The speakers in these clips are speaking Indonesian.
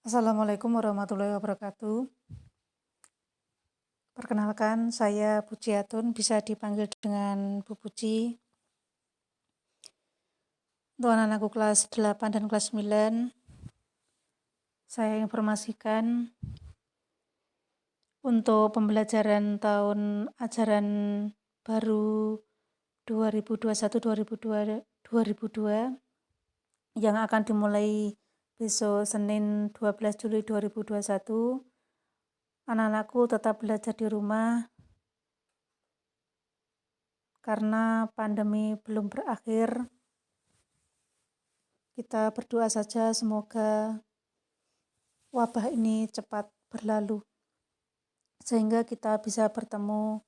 Assalamualaikum warahmatullahi wabarakatuh. Perkenalkan, saya Pujiatun, bisa dipanggil dengan Bu Puji. Untuk anak-anakku kelas 8 dan kelas 9, saya informasikan untuk pembelajaran tahun ajaran baru 2021-2022 yang akan dimulai besok Senin 12 Juli 2021. Anak-anakku tetap belajar di rumah karena pandemi belum berakhir. Kita berdoa saja semoga wabah ini cepat berlalu sehingga kita bisa bertemu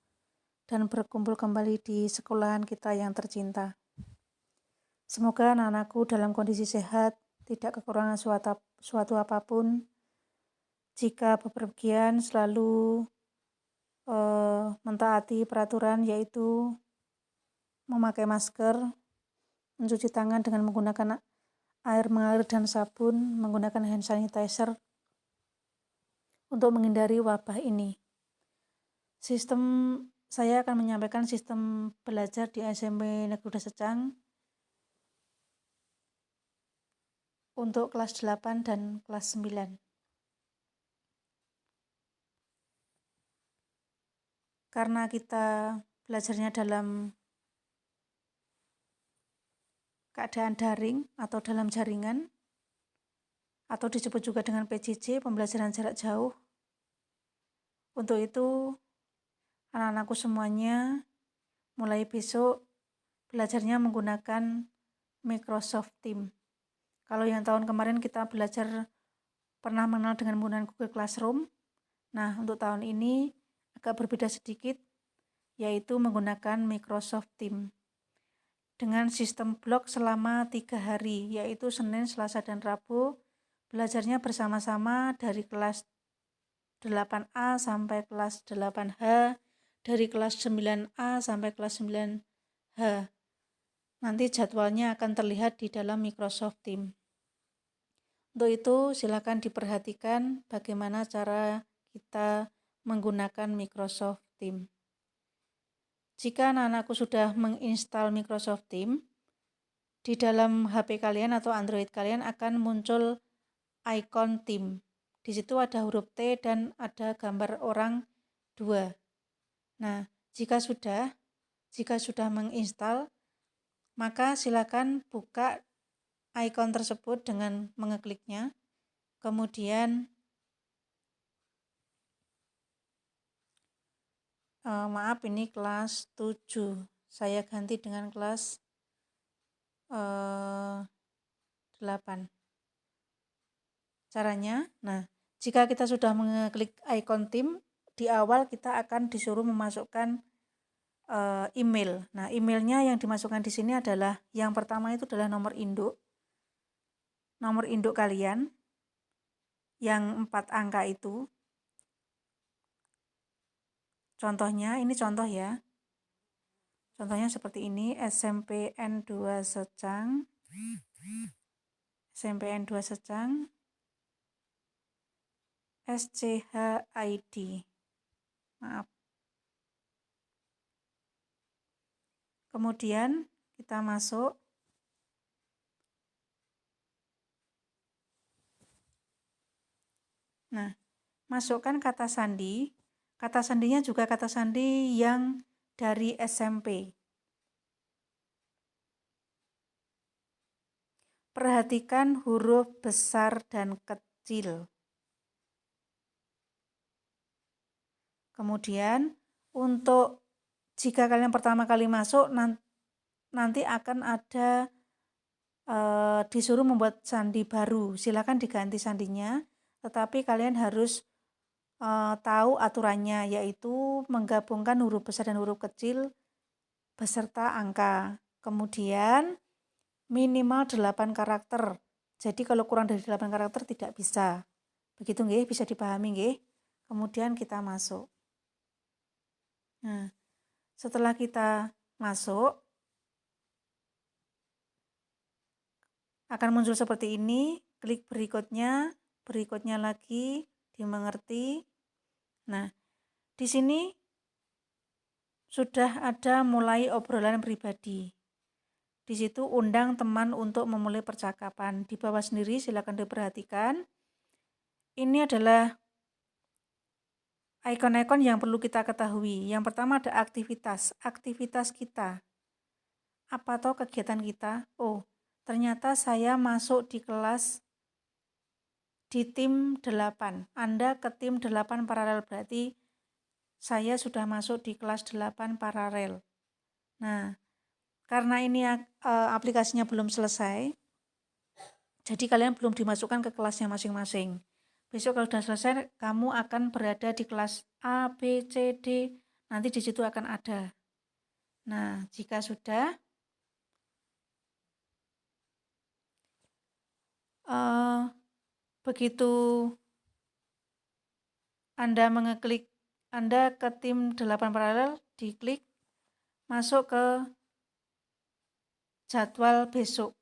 dan berkumpul kembali di sekolahan kita yang tercinta. Semoga anak-anakku dalam kondisi sehat, tidak kekurangan suatu apapun. Jika bepergian selalu mentaati peraturan, yaitu memakai masker, mencuci tangan dengan menggunakan air mengalir dan sabun, menggunakan hand sanitizer untuk menghindari wabah ini. Saya akan menyampaikan sistem belajar di SMP Negeri Desecang untuk kelas 8 dan kelas 9. Karena kita belajarnya dalam keadaan daring atau dalam jaringan, atau disebut juga dengan PJJ, pembelajaran jarak jauh. Untuk itu, anak-anakku semuanya mulai besok belajarnya menggunakan Microsoft Teams. Kalau yang tahun kemarin kita belajar pernah mengenal dengan menggunakan Google Classroom. Nah, untuk tahun ini agak berbeda sedikit, yaitu menggunakan Microsoft Teams. Dengan sistem blok selama 3 hari, yaitu Senin, Selasa, dan Rabu, belajarnya bersama-sama dari kelas 8A sampai kelas 8H, dari kelas 9A sampai kelas 9H. Nanti jadwalnya akan terlihat di dalam Microsoft Teams. Untuk itu, silakan diperhatikan bagaimana cara kita menggunakan Microsoft Teams. Jika anak-anakku sudah menginstal Microsoft Teams, di dalam HP kalian atau Android kalian akan muncul icon Teams. Di situ ada huruf T dan ada gambar orang 2. Nah, jika sudah menginstal, maka silakan buka icon tersebut dengan mengekliknya. Kemudian maaf, ini kelas 7. Saya ganti dengan kelas 8. Caranya, nah, jika kita sudah mengeklik icon Teams, di awal kita akan disuruh memasukkan email. Nah, emailnya yang dimasukkan di sini adalah, yang pertama itu adalah nomor induk kalian yang 4 angka itu. Contohnya, ini contoh ya. Contohnya seperti ini, SMPN 2 Secang, SCHID. Maaf. Kemudian kita masuk. Nah, masukkan kata sandi. Kata sandinya juga kata sandi yang dari SMP. Perhatikan huruf besar dan kecil. Kemudian untuk jika kalian pertama kali masuk, nanti akan ada disuruh membuat sandi baru. Silakan diganti sandinya, tetapi kalian harus tahu aturannya, yaitu menggabungkan huruf besar dan huruf kecil beserta angka. Kemudian minimal 8 karakter. Jadi kalau kurang dari 8 karakter tidak bisa. Begitu nggih, bisa dipahami nggih? Kemudian kita masuk. Nah, setelah kita masuk, akan muncul seperti ini. Klik berikutnya, berikutnya lagi dimengerti. Nah, di sini sudah ada mulai obrolan pribadi. Di situ undang teman untuk memulai percakapan. Di bawah sendiri silakan diperhatikan. Ini adalah ikon-ikon yang perlu kita ketahui. Yang pertama ada aktivitas. Aktivitas kita. Apa toh kegiatan kita? Oh, ternyata saya masuk di kelas di tim 8. Anda ke tim 8 paralel, berarti saya sudah masuk di kelas 8 paralel. Nah, karena ini aplikasinya belum selesai, jadi kalian belum dimasukkan ke kelasnya masing-masing. Besok kalau sudah selesai, kamu akan berada di kelas A, B, C, D. Nanti di situ akan ada. Nah, jika sudah, begitu Anda mengeklik, Anda ke tim 8 paralel, diklik, masuk ke jadwal besok.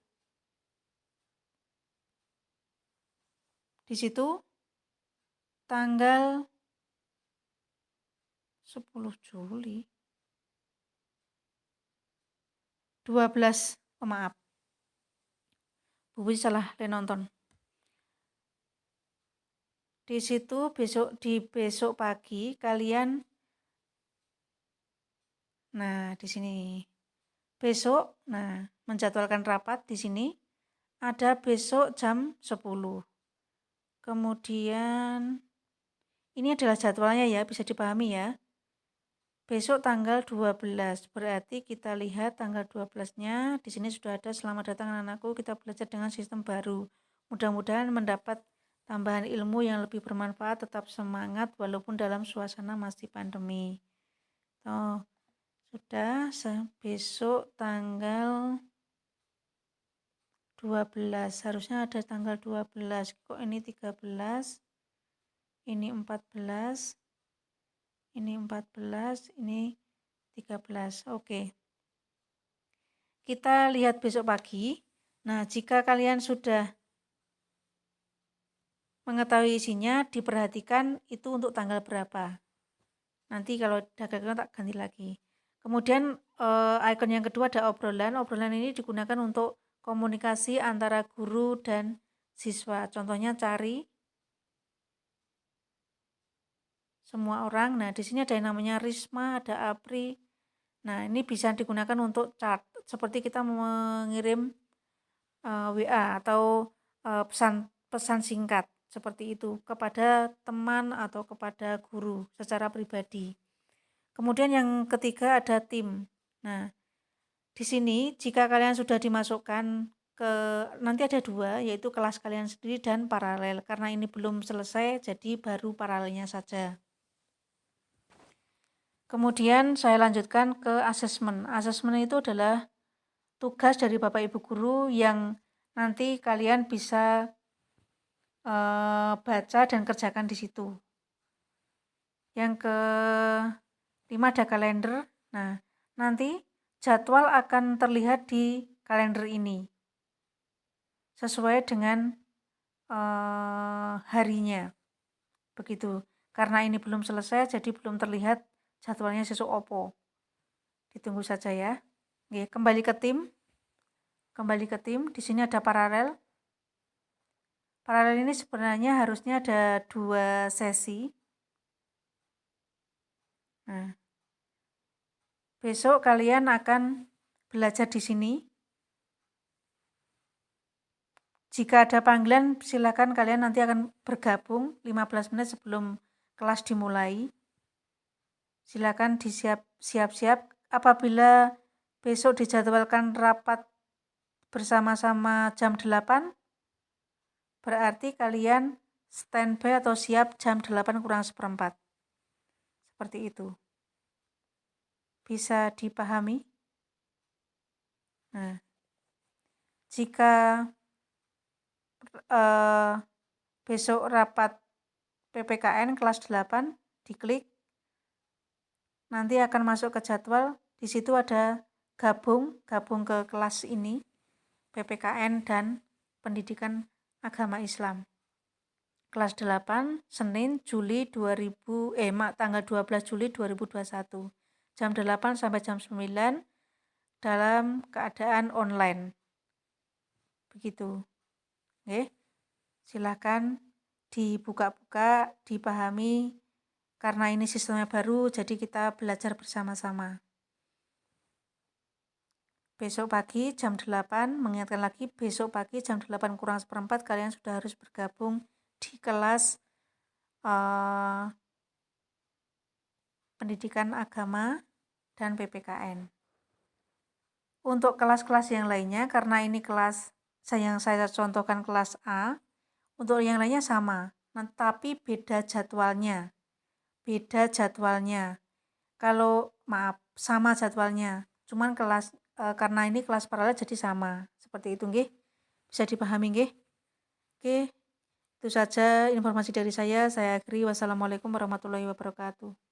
Di situ tanggal 10 Juli 12, maaf, Bu salah nonton. Di situ besok pagi kalian, nah di sini besok, nah menjadwalkan rapat di sini ada besok jam 10. Kemudian ini adalah jadwalnya ya, bisa dipahami ya. Besok tanggal 12, berarti kita lihat tanggal 12-nya di sini sudah ada, selamat datang anak-anakku, kita belajar dengan sistem baru. Mudah-mudahan mendapat tambahan ilmu yang lebih bermanfaat, tetap semangat walaupun dalam suasana masih pandemi. Oh, sudah, besok tanggal 12, harusnya ada tanggal 12, kok ini 13, ini 14, ini 14, ini 13, oke. Kita lihat besok pagi. Nah, jika kalian sudah mengetahui isinya, diperhatikan itu untuk tanggal berapa. Nanti kalau udah gagal tak ganti lagi. Kemudian ikon yang kedua ada obrolan. Obrolan ini digunakan untuk komunikasi antara guru dan siswa. Contohnya cari semua orang. Nah, di sini ada yang namanya Risma, ada Apri. Nah, ini bisa digunakan untuk chat. Seperti kita mengirim WA atau pesan singkat seperti itu kepada teman atau kepada guru secara pribadi. Kemudian yang ketiga ada tim. Nah, di sini jika kalian sudah dimasukkan ke, nanti ada 2, yaitu kelas kalian sendiri dan paralel. Karena ini belum selesai, jadi baru paralelnya saja. Kemudian saya lanjutkan ke asesmen. Asesmen itu adalah tugas dari Bapak Ibu Guru yang nanti kalian bisa baca dan kerjakan di situ. Yang ke-5 ada kalender. Nah, nanti jadwal akan terlihat di kalender ini sesuai dengan harinya. Begitu. Karena ini belum selesai, jadi belum terlihat jadwalnya sesuk opo. Ditunggu saja ya. Oke, kembali ke tim. Di sini ada paralel. Paralel ini sebenarnya harusnya ada 2 sesi. Nah, besok kalian akan belajar di sini. Jika ada panggilan, silakan kalian nanti akan bergabung 15 menit sebelum kelas dimulai. Silakan siap-siap. Apabila besok dijadwalkan rapat bersama-sama jam 8, berarti kalian standby atau siap jam 8 kurang seperempat. Seperti itu. Bisa dipahami? Nah, jika besok rapat PPKN kelas 8, diklik, nanti akan masuk ke jadwal. Di situ ada gabung ke kelas ini, PPKN dan Pendidikan Agama Islam. kelas 8 Senin Juli 2000 tanggal 12 Juli 2021 jam 8 sampai jam 9 dalam keadaan online. Begitu. Oke. Silakan dibuka-buka, dipahami karena ini sistemnya baru jadi kita belajar bersama-sama. Besok pagi jam 8, mengingatkan lagi besok pagi jam 8 kurang seperempat kalian sudah harus bergabung di kelas pendidikan agama dan PPKN. Untuk kelas-kelas yang lainnya, karena ini kelas yang saya contohkan kelas A, untuk yang lainnya sama, tapi beda jadwalnya. Kalau sama jadwalnya, cuman kelas karena ini kelas paralel jadi sama. Seperti itu nggih. Bisa dipahami nggih? Oke. Itu saja informasi dari saya. Saya akhiri. Wassalamualaikum warahmatullahi wabarakatuh.